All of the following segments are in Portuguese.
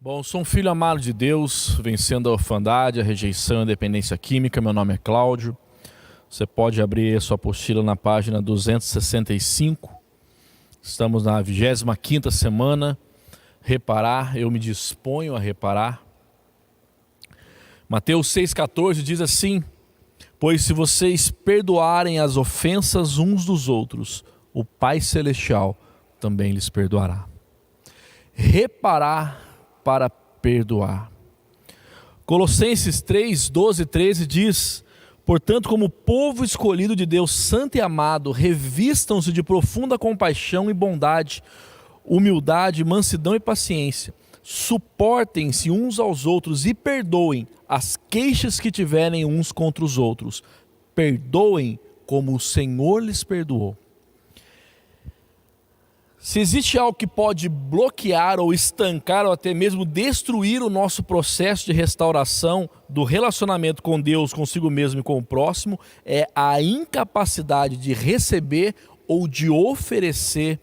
Bom, sou um filho amado de Deus, vencendo a orfandade, a rejeição e a dependência química. Meu nome é Cláudio. Você pode abrir a sua apostila na página 265. Estamos na 25ª semana. Reparar, eu me disponho a reparar. Mateus 6,14 diz assim: pois se vocês perdoarem as ofensas uns dos outros, o Pai Celestial também lhes perdoará. Reparar para perdoar. Colossenses 3, 12 e 13 diz: portanto, como povo escolhido de Deus, santo e amado, revistam-se de profunda compaixão e bondade, humildade, mansidão e paciência. Suportem-se uns aos outros e perdoem as queixas que tiverem uns contra os outros. Perdoem como o Senhor lhes perdoou. Se existe algo que pode bloquear ou estancar ou até mesmo destruir o nosso processo de restauração do relacionamento com Deus, consigo mesmo e com o próximo, é a incapacidade de receber ou de oferecer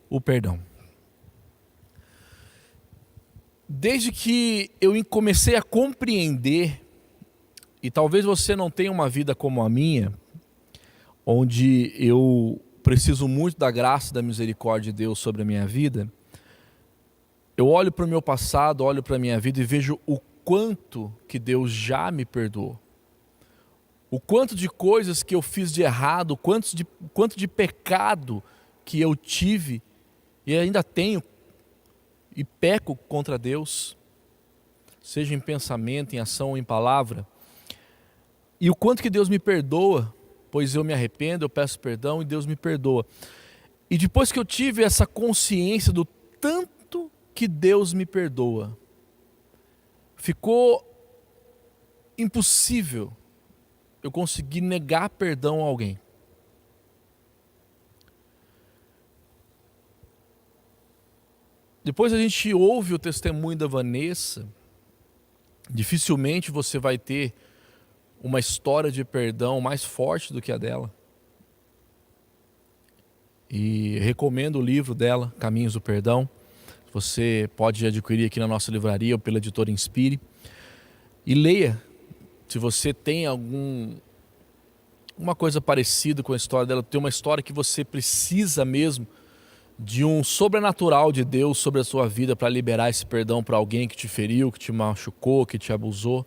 o perdão. Desde que eu comecei a compreender, e talvez você não tenha uma vida como a minha, onde eu preciso muito da graça e da misericórdia de Deus sobre a minha vida, eu olho para o meu passado, olho para a minha vida e vejo o quanto que Deus já me perdoou. O quanto de coisas que eu fiz de errado, quanto de pecado que eu tive e ainda tenho e peco contra Deus, seja em pensamento, em ação ou em palavra. E o quanto que Deus me perdoa, pois eu me arrependo, eu peço perdão e Deus me perdoa. E depois que eu tive essa consciência do tanto que Deus me perdoa, ficou impossível eu conseguir negar perdão a alguém. Depois a gente ouve o testemunho da Vanessa, dificilmente você vai ter uma história de perdão mais forte do que a dela. E recomendo o livro dela, Caminhos do Perdão. Você pode adquirir aqui na nossa livraria ou pela editora Inspire. E leia, se você tem alguma coisa parecida com a história dela, tem uma história que você precisa mesmo de um sobrenatural de Deus sobre a sua vida para liberar esse perdão para alguém que te feriu, que te machucou, que te abusou.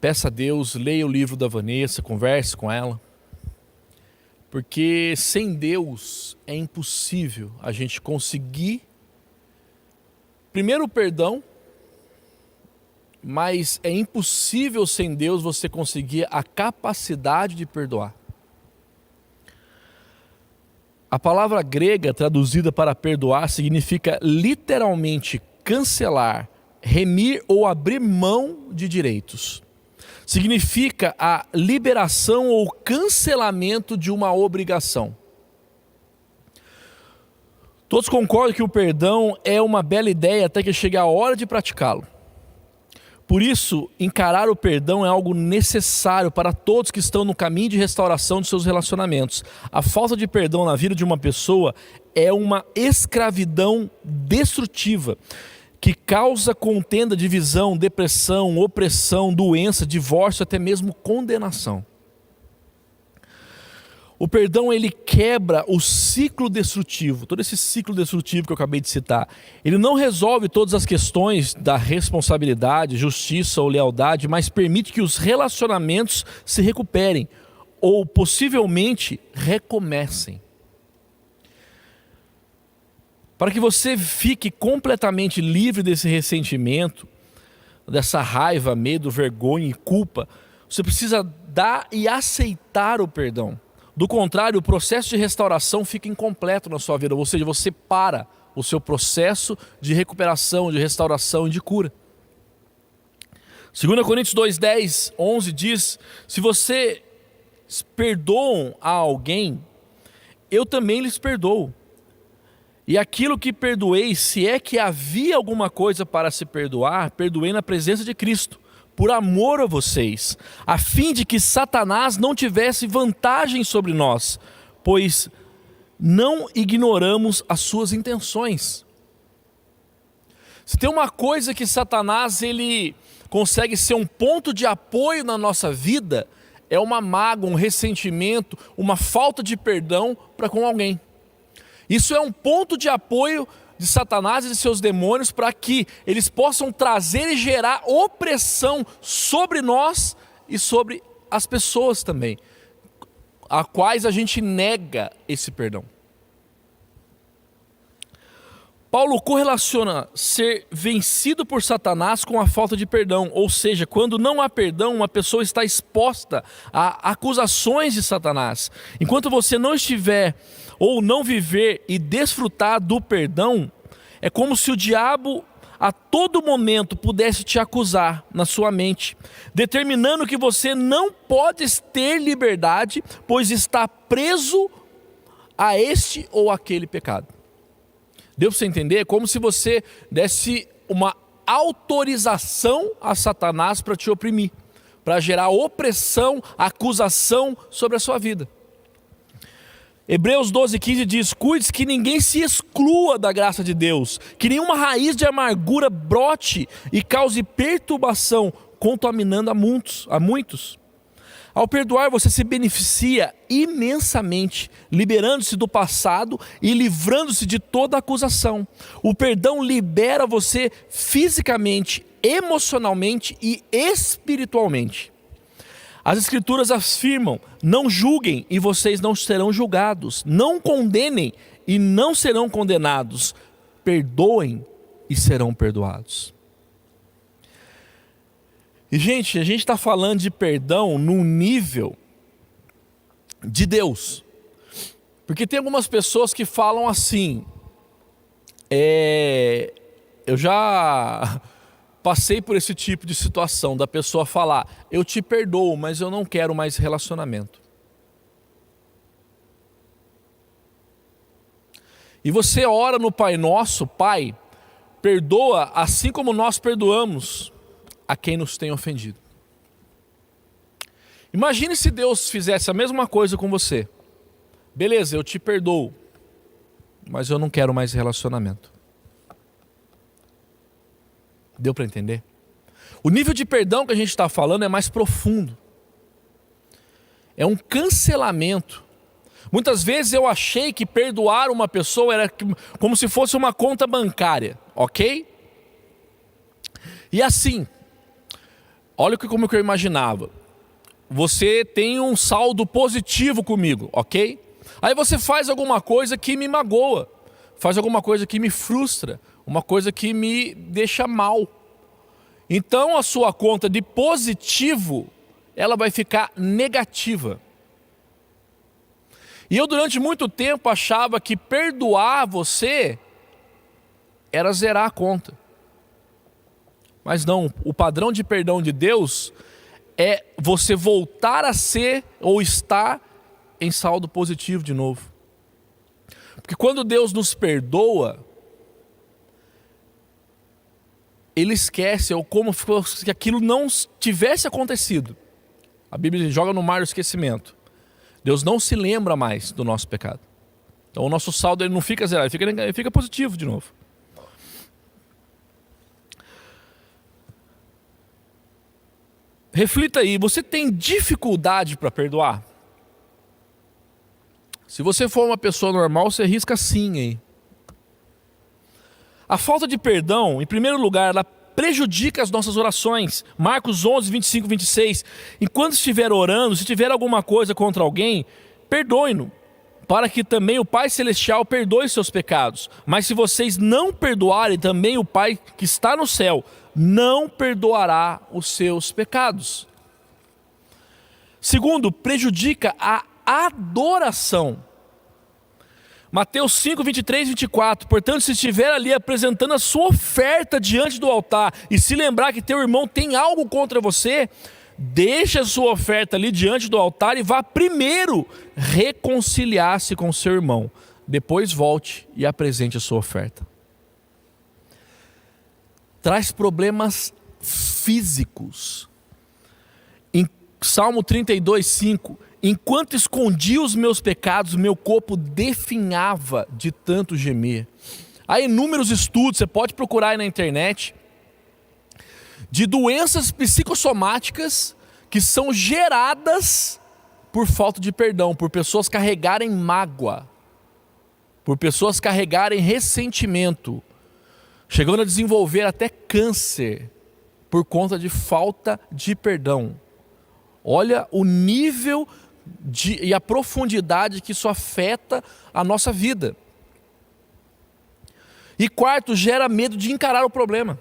Peça a Deus, leia o livro da Vanessa, converse com ela. Porque sem Deus é impossível a gente conseguir, primeiro o perdão, mas é impossível sem Deus você conseguir a capacidade de perdoar. A palavra grega traduzida para perdoar significa literalmente cancelar, remir ou abrir mão de direitos. Significa a liberação ou cancelamento de uma obrigação. Todos concordam que o perdão é uma bela ideia até que chegue a hora de praticá-lo. Por isso, encarar o perdão é algo necessário para todos que estão no caminho de restauração de seus relacionamentos. A falta de perdão na vida de uma pessoa é uma escravidão destrutiva, que causa contenda, divisão, depressão, opressão, doença, divórcio, até mesmo condenação. O perdão, ele quebra o ciclo destrutivo, todo esse ciclo destrutivo que eu acabei de citar. Ele não resolve todas as questões da responsabilidade, justiça ou lealdade, mas permite que os relacionamentos se recuperem ou possivelmente recomecem. Para que você fique completamente livre desse ressentimento, dessa raiva, medo, vergonha e culpa, você precisa dar e aceitar o perdão. Do contrário, o processo de restauração fica incompleto na sua vida, ou seja, você para o seu processo de recuperação, de restauração e de cura. 2 Coríntios 2, 10, 11 diz: se vocês perdoam a alguém, eu também lhes perdoo. E aquilo que perdoei, se é que havia alguma coisa para se perdoar, perdoei na presença de Cristo, por amor a vocês, a fim de que Satanás não tivesse vantagem sobre nós, pois não ignoramos as suas intenções. Se tem uma coisa que Satanás ele consegue ser um ponto de apoio na nossa vida, é uma mágoa, um ressentimento, uma falta de perdão para com alguém. Isso é um ponto de apoio de Satanás e de seus demônios para que eles possam trazer e gerar opressão sobre nós e sobre as pessoas também, a quais a gente nega esse perdão. Paulo correlaciona ser vencido por Satanás com a falta de perdão, ou seja, quando não há perdão, uma pessoa está exposta a acusações de Satanás. Enquanto você não estiver ou não viver e desfrutar do perdão, é como se o diabo a todo momento pudesse te acusar na sua mente, determinando que você não pode ter liberdade, pois está preso a este ou aquele pecado. Deu para você entender? É como se você desse uma autorização a Satanás para te oprimir, para gerar opressão, acusação sobre a sua vida. Hebreus 12:15 diz: cuide que ninguém se exclua da graça de Deus, que nenhuma raiz de amargura brote e cause perturbação, contaminando a muitos. Ao perdoar, você se beneficia imensamente, liberando-se do passado e livrando-se de toda acusação. O perdão libera você fisicamente, emocionalmente e espiritualmente. As Escrituras afirmam: não julguem e vocês não serão julgados. Não condenem e não serão condenados. Perdoem e serão perdoados. E gente, a gente está falando de perdão num nível de Deus. Porque tem algumas pessoas que falam assim, eu já passei por esse tipo de situação, da pessoa falar: eu te perdoo, mas eu não quero mais relacionamento. E você ora no Pai Nosso: Pai, perdoa assim como nós perdoamos a quem nos tem ofendido. Imagine se Deus fizesse a mesma coisa com você. Beleza, eu te perdoo, mas eu não quero mais relacionamento. Deu para entender? O nível de perdão que a gente está falando é mais profundo. É um cancelamento. Muitas vezes eu achei que perdoar uma pessoa era como se fosse uma conta bancária, ok? E assim, olha como que eu imaginava. Você tem um saldo positivo comigo, ok? Aí você faz alguma coisa que me magoa, faz alguma coisa que me frustra, uma coisa que me deixa mal. Então a sua conta de positivo, ela vai ficar negativa. E eu durante muito tempo achava que perdoar você era zerar a conta. Mas não, o padrão de perdão de Deus é você voltar a ser ou estar em saldo positivo de novo. Porque quando Deus nos perdoa, Ele esquece, ou como se aquilo não tivesse acontecido. A Bíblia joga no mar do esquecimento. Deus não se lembra mais do nosso pecado. Então o nosso saldo ele não fica zerado, ele fica positivo de novo. Reflita aí, você tem dificuldade para perdoar? Se você for uma pessoa normal, você risca sim aí. A falta de perdão, em primeiro lugar, ela prejudica as nossas orações. Marcos 11, 25, 26. Enquanto estiver orando, se tiver alguma coisa contra alguém, perdoe-no, para que também o Pai Celestial perdoe seus pecados. Mas se vocês não perdoarem, também o Pai que está no céu não perdoará os seus pecados. Segundo, prejudica a adoração. Mateus 5, 23 e 24. Portanto, se estiver ali apresentando a sua oferta diante do altar e se lembrar que teu irmão tem algo contra você, deixe a sua oferta ali diante do altar e vá primeiro reconciliar-se com seu irmão. Depois volte e apresente a sua oferta. Traz problemas físicos. Em Salmo 32, 5. Enquanto escondia os meus pecados, meu corpo definhava de tanto gemer. Há inúmeros estudos, você pode procurar aí na internet, de doenças psicossomáticas que são geradas por falta de perdão, por pessoas carregarem mágoa, por pessoas carregarem ressentimento, chegando a desenvolver até câncer por conta de falta de perdão. Olha o nível e a profundidade que isso afeta a nossa vida. E quarto, gera medo de encarar o problema.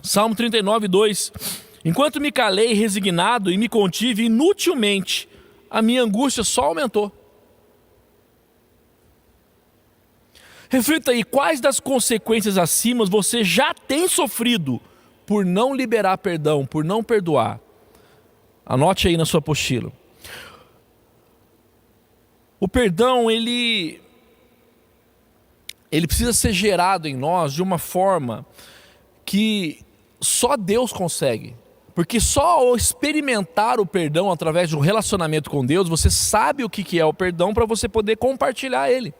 Salmo 39, 2. Enquanto me calei resignado e me contive inutilmente, a minha angústia só aumentou. Reflita aí, quais das consequências acima você já tem sofrido por não liberar perdão, por não perdoar? Anote aí na sua apostila. O perdão, ele precisa ser gerado em nós de uma forma que só Deus consegue. Porque só ao experimentar o perdão através de um relacionamento com Deus, você sabe o que é o perdão para você poder compartilhar ele.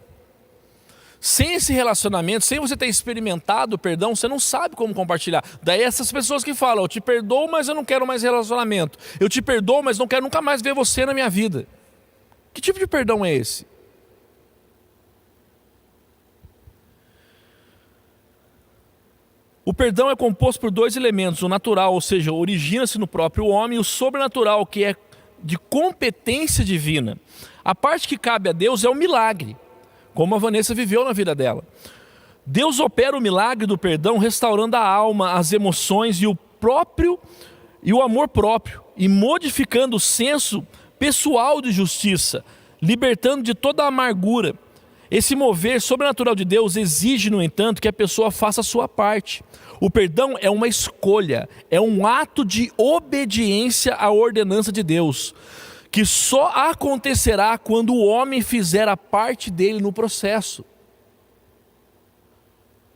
Sem esse relacionamento, sem você ter experimentado o perdão, você não sabe como compartilhar. Daí essas pessoas que falam, eu te perdoo, mas eu não quero mais relacionamento. Eu te perdoo, mas não quero nunca mais ver você na minha vida. Que tipo de perdão é esse? O perdão é composto por dois elementos, o natural, ou seja, origina-se no próprio homem, e o sobrenatural, que é de competência divina. A parte que cabe a Deus é o milagre, como a Vanessa viveu na vida dela. Deus opera o milagre do perdão, restaurando a alma, as emoções e o amor próprio, e modificando o senso pessoal de justiça, libertando de toda a amargura. Esse mover sobrenatural de Deus exige, no entanto, que a pessoa faça a sua parte. O perdão é uma escolha, é um ato de obediência à ordenança de Deus, que só acontecerá quando o homem fizer a parte dele no processo.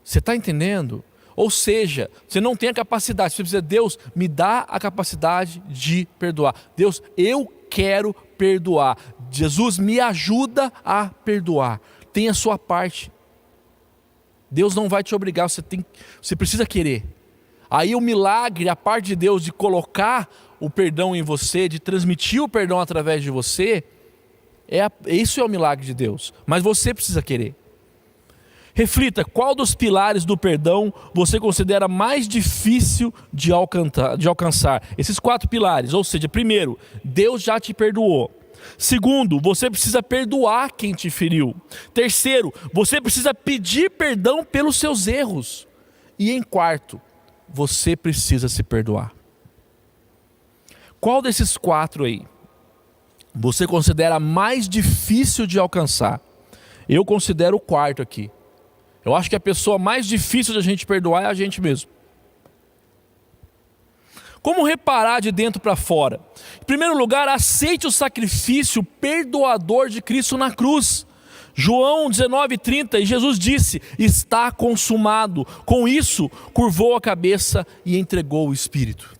Você está entendendo? Ou seja, você não tem a capacidade, você precisa, Deus, me dá a capacidade de perdoar. Deus, eu quero perdoar. Jesus, me ajuda a perdoar. Tem a sua parte. Deus não vai te obrigar, você precisa querer. Aí o milagre, a parte de Deus de colocar o perdão em você, de transmitir o perdão através de você, isso é o milagre de Deus. Mas você precisa querer. Reflita, qual dos pilares do perdão você considera mais difícil de alcançar? Esses 4 pilares, ou seja, primeiro, Deus já te perdoou. Segundo, você precisa perdoar quem te feriu. Terceiro, você precisa pedir perdão pelos seus erros. E em quarto, você precisa se perdoar. Qual desses 4 aí você considera mais difícil de alcançar? Eu considero o quarto aqui. Eu acho que a pessoa mais difícil de a gente perdoar é a gente mesmo. Como reparar de dentro para fora? Em primeiro lugar, aceite o sacrifício perdoador de Cristo na cruz. João 19:30, e Jesus disse, está consumado. Com isso, curvou a cabeça e entregou o Espírito.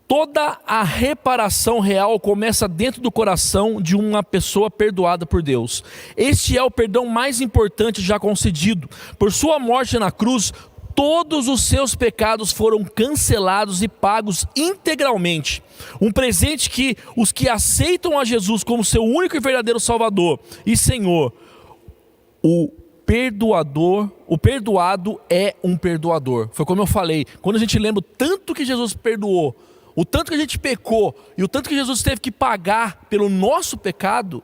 Toda a reparação real começa dentro do coração de uma pessoa perdoada por Deus. Este é o perdão mais importante já concedido. Por sua morte na cruz, todos os seus pecados foram cancelados e pagos integralmente. Um presente que os que aceitam a Jesus como seu único e verdadeiro Salvador e Senhor, o perdoado é um perdoador. Foi como eu falei, quando a gente lembra o tanto que Jesus perdoou, o tanto que a gente pecou e o tanto que Jesus teve que pagar pelo nosso pecado,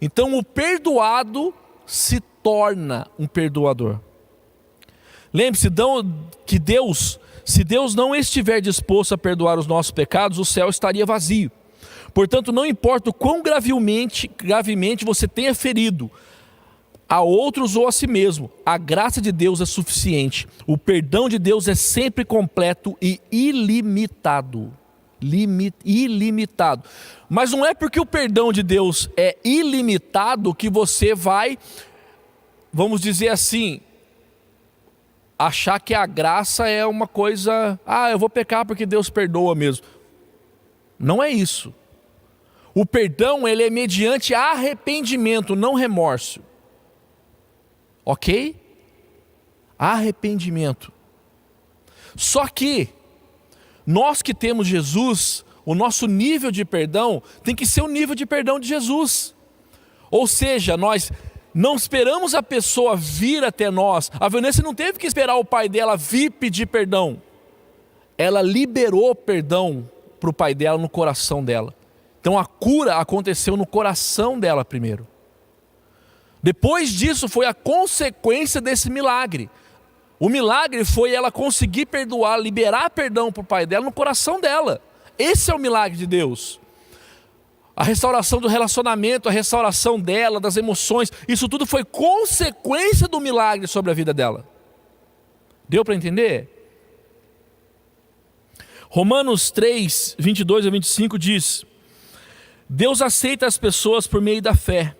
então o perdoado se torna um perdoador. Lembre-se que se Deus não estiver disposto a perdoar os nossos pecados, o céu estaria vazio. Portanto, não importa o quão gravemente você tenha ferido a outros ou a si mesmo, a graça de Deus é suficiente. O perdão de Deus é sempre completo e ilimitado. Ilimitado. Mas não é porque o perdão de Deus é ilimitado que você vai, vamos dizer assim, achar que a graça é uma coisa, eu vou pecar porque Deus perdoa mesmo. Não é isso. O perdão, ele é mediante arrependimento, não remorso. ok? Arrependimento. Só que nós que temos Jesus, o nosso nível de perdão tem que ser o nível de perdão de Jesus. Ou seja, nós não esperamos a pessoa vir até nós. A Vanessa não teve que esperar o pai dela vir pedir perdão. Ela liberou perdão para o pai dela no coração dela. Então a cura aconteceu no coração dela primeiro. Depois disso foi a consequência desse milagre. O milagre foi ela conseguir perdoar, liberar perdão para o pai dela no coração dela. Esse é o milagre de Deus. A restauração do relacionamento, a restauração dela, das emoções, isso tudo foi consequência do milagre sobre a vida dela. Deu para entender? Romanos 3, 22 a 25 diz: Deus aceita as pessoas por meio da fé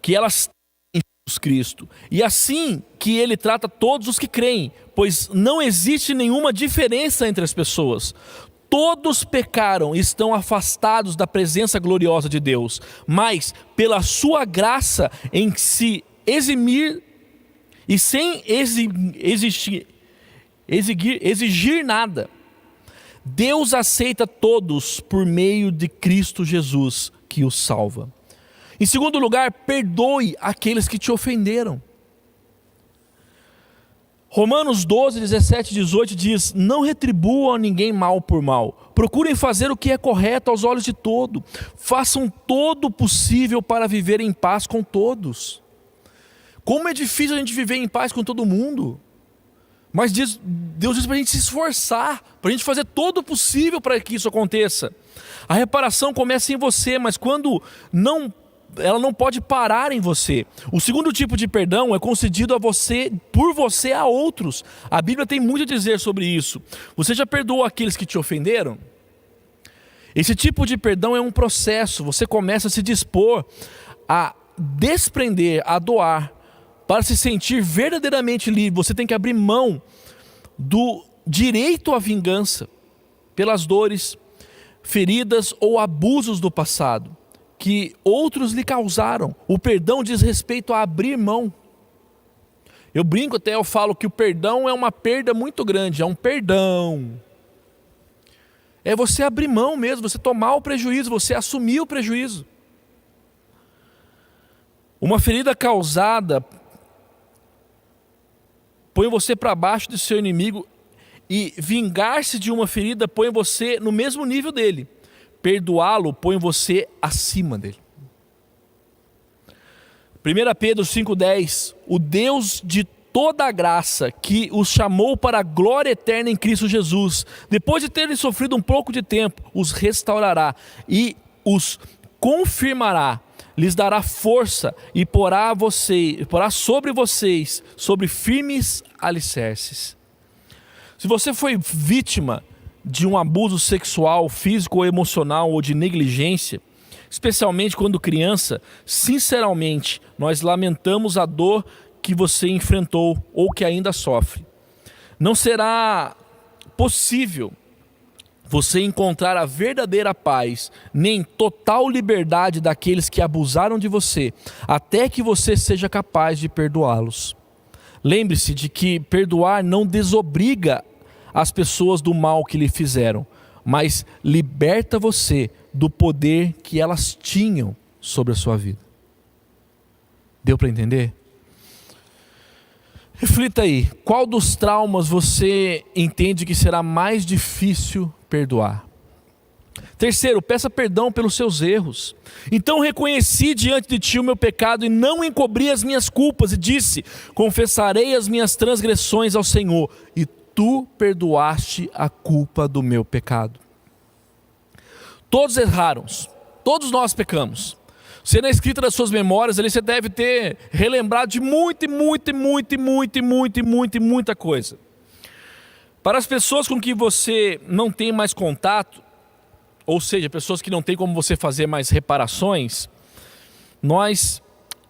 que elas têm em Jesus Cristo, e assim que Ele trata todos os que creem, pois não existe nenhuma diferença entre as pessoas. Todos pecaram e estão afastados da presença gloriosa de Deus, mas pela sua graça em se eximir e sem exigir nada, Deus aceita todos por meio de Cristo Jesus, que os salva. Em segundo lugar, perdoe aqueles que te ofenderam. Romanos 12, 17 e 18 diz: Não retribuam a ninguém mal por mal. Procurem fazer o que é correto aos olhos de todos. Façam todo o possível para viver em paz com todos. Como é difícil a gente viver em paz com todo mundo. Mas Deus diz para a gente se esforçar, para a gente fazer todo o possível para que isso aconteça. A reparação começa em você, mas quando ela não pode parar em você. O segundo tipo de perdão é concedido a você, por você a outros. A Bíblia tem muito a dizer sobre isso. Você já perdoou aqueles que te ofenderam? Esse tipo de perdão é um processo. Você começa a se dispor a desprender, a doar, para se sentir verdadeiramente livre. Você tem que abrir mão do direito à vingança pelas dores, feridas ou abusos do passado que outros lhe causaram. O perdão diz respeito a abrir mão. Eu brinco até, eu falo que o perdão é uma perda muito grande, é um perdão. É você abrir mão mesmo, você tomar o prejuízo, você assumir o prejuízo. Uma ferida causada põe você para baixo do seu inimigo, e vingar-se de uma ferida põe você no mesmo nível dele. Perdoá-lo põe você acima dele. 1 Pedro 5,10: O Deus de toda a graça, que os chamou para a glória eterna em Cristo Jesus, depois de terem sofrido um pouco de tempo, os restaurará e os confirmará, lhes dará força e porá sobre vocês sobre firmes alicerces. Se você foi vítima de um abuso sexual, físico ou emocional, ou de negligência, especialmente quando criança, sinceramente, nós lamentamos a dor que você enfrentou ou que ainda sofre. Não será possível você encontrar a verdadeira paz, nem total liberdade daqueles que abusaram de você, até que você seja capaz de perdoá-los. Lembre-se de que perdoar não desobriga as pessoas do mal que lhe fizeram, mas liberta você do poder que elas tinham sobre a sua vida. Deu para entender? Reflita aí, qual dos traumas você entende que será mais difícil perdoar? Terceiro, peça perdão pelos seus erros. Então reconheci diante de ti o meu pecado e não encobri as minhas culpas, e disse: confessarei as minhas transgressões ao Senhor, e tu perdoaste a culpa do meu pecado. Todos erraram, todos nós pecamos. Você, na escrita das suas memórias, ali você deve ter relembrado de muita coisa. Para as pessoas com que você não tem mais contato, ou seja, pessoas que não tem como você fazer mais reparações, nós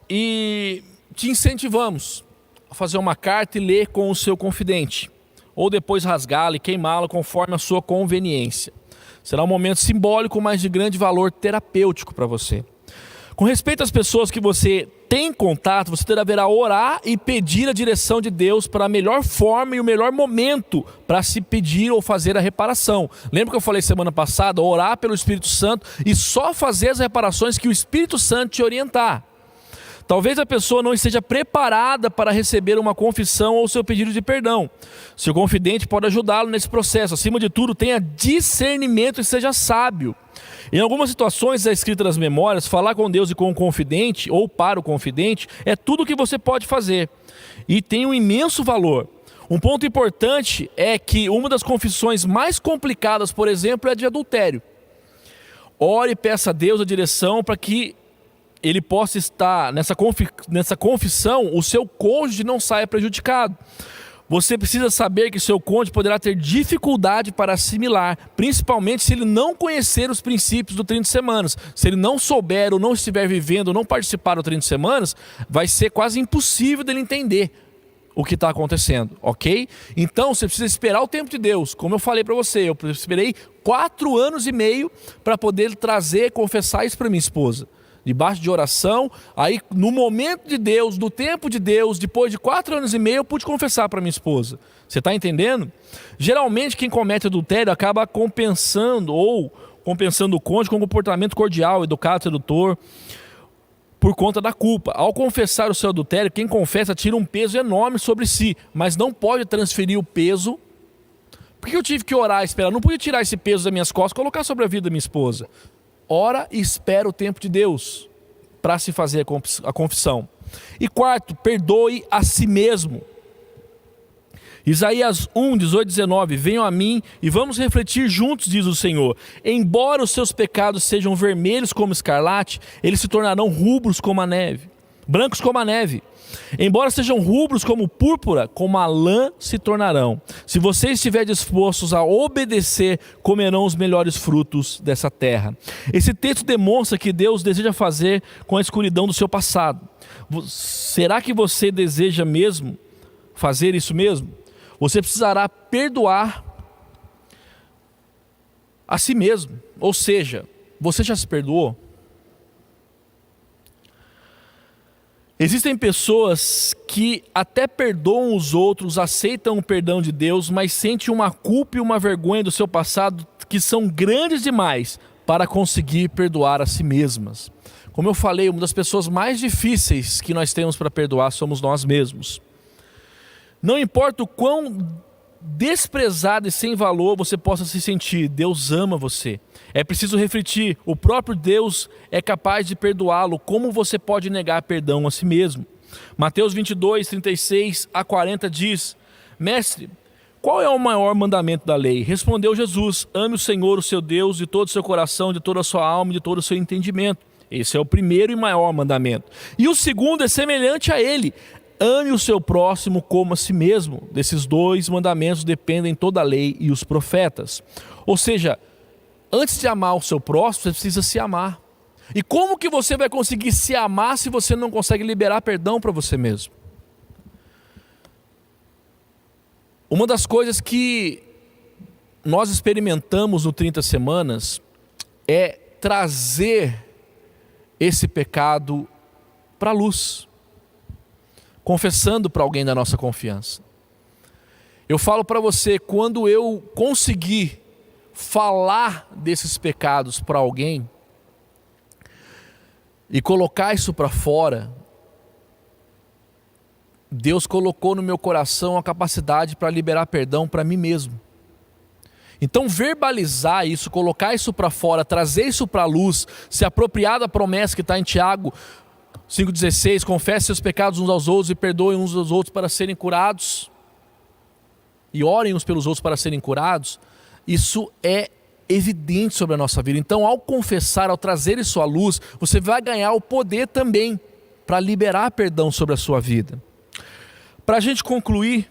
te incentivamos a fazer uma carta e ler com o seu confidente, ou depois rasgá-la e queimá-la conforme a sua conveniência. Será um momento simbólico, mas de grande valor terapêutico para você. Com respeito às pessoas que você tem contato, você deverá orar e pedir a direção de Deus para a melhor forma e o melhor momento para se pedir ou fazer a reparação. Lembra que eu falei semana passada? Orar pelo Espírito Santo e só fazer as reparações que o Espírito Santo te orientar. Talvez a pessoa não esteja preparada para receber uma confissão ou seu pedido de perdão. Seu confidente pode ajudá-lo nesse processo. Acima de tudo, tenha discernimento e seja sábio. Em algumas situações, é escrita nas memórias, falar com Deus e com o confidente, ou para o confidente, é tudo o que você pode fazer. E tem um imenso valor. Um ponto importante é que uma das confissões mais complicadas, por exemplo, é a de adultério. Ore e peça a Deus a direção para que ele possa estar nessa confissão, o seu cônjuge não saia prejudicado. Você precisa saber que seu cônjuge poderá ter dificuldade para assimilar, principalmente se ele não conhecer os princípios do 30 semanas. Se ele não souber ou não estiver vivendo ou não participar do 30 semanas, vai ser quase impossível dele entender o que está acontecendo, ok? Então você precisa esperar o tempo de Deus. Como eu falei para você, eu esperei 4 anos e meio para poder trazer, confessar isso para minha esposa. Debaixo de oração, aí no momento de Deus, no tempo de Deus, depois de 4 anos e meio, eu pude confessar para minha esposa. Você está entendendo? Geralmente quem comete adultério acaba compensando o cônjuge com um comportamento cordial, educado, sedutor, por conta da culpa. Ao confessar o seu adultério, quem confessa tira um peso enorme sobre si, mas não pode transferir o peso. Por que eu tive que orar e esperar? Não podia tirar esse peso das minhas costas e colocar sobre a vida da minha esposa. Ora e espera o tempo de Deus para se fazer a confissão. E quarto, perdoe a si mesmo. Isaías 1, 18, 19, venham a mim e vamos refletir juntos, diz o Senhor. Embora os seus pecados sejam vermelhos como escarlate, eles se tornarão rubros como a neve, brancos como a neve. Embora sejam rubros como púrpura, como a lã se tornarão. Se você estiver dispostos a obedecer, comerão os melhores frutos dessa terra. Esse texto demonstra que Deus deseja fazer com a escuridão do seu passado. Será que você deseja mesmo fazer isso mesmo? Você precisará perdoar a si mesmo. Ou seja, você já se perdoou? Existem pessoas que até perdoam os outros, aceitam o perdão de Deus, mas sentem uma culpa e uma vergonha do seu passado que são grandes demais para conseguir perdoar a si mesmas. Como eu falei, uma das pessoas mais difíceis que nós temos para perdoar somos nós mesmos. Não importa o quão desprezado e sem valor você possa se sentir, Deus ama você. É preciso refletir, o próprio Deus é capaz de perdoá-lo. Como você pode negar perdão a si mesmo? Mateus 22, 36 a 40 diz: Mestre, qual é o maior mandamento da lei? Respondeu Jesus: ame o Senhor, o seu Deus, de todo o seu coração, de toda a sua alma, de todo o seu entendimento. Esse é o primeiro e maior mandamento. E o segundo é semelhante a ele: ame o seu próximo como a si mesmo. Desses 2 mandamentos dependem toda a lei e os profetas. Ou seja, antes de amar o seu próximo, você precisa se amar. E como que você vai conseguir se amar se você não consegue liberar perdão para você mesmo? Uma das coisas que nós experimentamos no 30 semanas é trazer esse pecado para a luz, confessando para alguém da nossa confiança. Eu falo para você, quando eu conseguir falar desses pecados para alguém e colocar isso para fora, Deus colocou no meu coração a capacidade para liberar perdão para mim mesmo. Então verbalizar isso, colocar isso para fora, trazer isso para a luz, se apropriar da promessa que está em Tiago 5,16, confesse seus pecados uns aos outros e perdoem uns aos outros para serem curados, e orem uns pelos outros para serem curados. Isso é evidente sobre a nossa vida. Então, ao confessar, ao trazer isso à luz, você vai ganhar o poder também para liberar perdão sobre a sua vida. Para a gente concluir,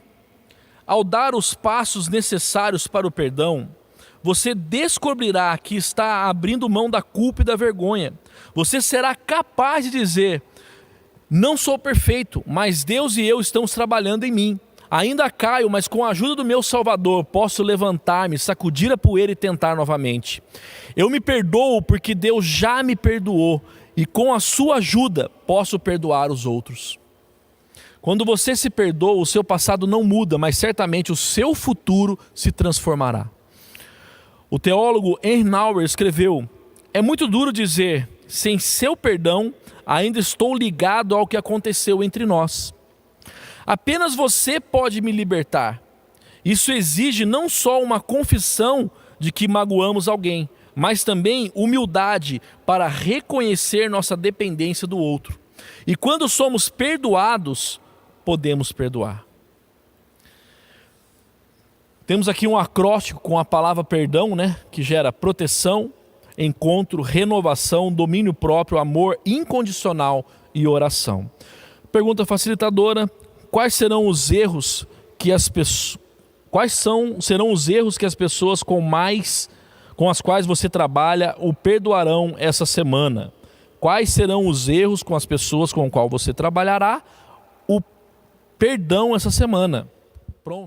ao dar os passos necessários para o perdão, você descobrirá que está abrindo mão da culpa e da vergonha. Você será capaz de dizer: não sou perfeito, mas Deus e eu estamos trabalhando em mim. Ainda caio, mas com a ajuda do meu Salvador posso levantar-me, sacudir a poeira e tentar novamente. Eu me perdoo porque Deus já me perdoou e com a sua ajuda posso perdoar os outros. Quando você se perdoa, o seu passado não muda, mas certamente o seu futuro se transformará. O teólogo Ernauer escreveu: é muito duro dizer, sem seu perdão, ainda estou ligado ao que aconteceu entre nós. Apenas você pode me libertar. Isso exige não só uma confissão de que magoamos alguém, mas também humildade para reconhecer nossa dependência do outro. E quando somos perdoados, podemos perdoar. Temos aqui um acróstico com a palavra perdão, né? Que gera proteção, encontro, renovação, domínio próprio, amor incondicional e oração. Pergunta facilitadora: quais serão os erros que as pessoas... serão os erros que as pessoas com as quais você trabalha o perdoarão essa semana? Quais serão os erros com as pessoas com as quais você trabalhará o perdão essa semana? Pronto.